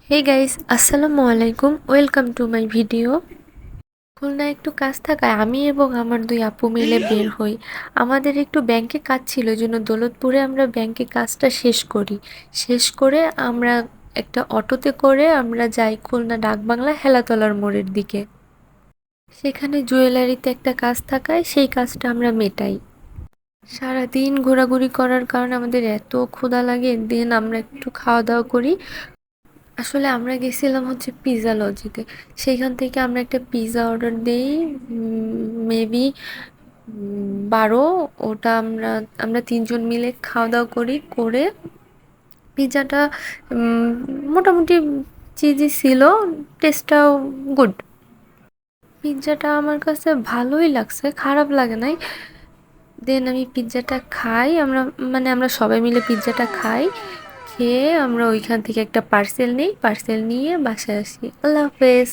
Hey guys, আসসালামু আলাইকুম। Welcome to my video. খুলনায় একটু কাজ থাকায় আমি এবং আমার দুই আপু মিলে বের হই। আমাদের একটু ব্যাংকে কাজ ছিল, এই জন্য দৌলতপুরে আমরা ব্যাংকে কাজটা শেষ করি। শেষ করে আমরা একটা অটোতে করে আমরা যাই খুলনা ডাকবাংলা হেলাতলার মোড়ের দিকে। সেখানে জুয়েলারিতে একটা কাজ থাকায় সেই কাজটা আমরা মেটাই। সারাদিন ঘোরাঘুরি করার কারণে আমাদের এত ক্ষুধা লাগে, দেন আমরা একটু খাওয়া দাওয়া করি। আসলে আমরা গেছিলাম হচ্ছে পিৎজা লজিতে। সেইখান থেকে আমরা একটা পিৎজা অর্ডার দিই, মেবি 12। ওটা আমরা আমরা তিনজন মিলে খাওয়া দাওয়া করি। করে পিৎজাটা মোটামুটি চিজি ছিল, টেস্টটাও গুড। পিৎজাটা আমার কাছে ভালোই লাগছে, খারাপ লাগে নাই। দেন আমি পিৎজাটা খাই, আমরা সবাই মিলে পিৎজাটা খাই। খেয়ে আমরা ওইখান থেকে একটা পার্সেল নিই, পার্সেল নিয়ে বাসায় আসি। আল্লাহ হাফেজ।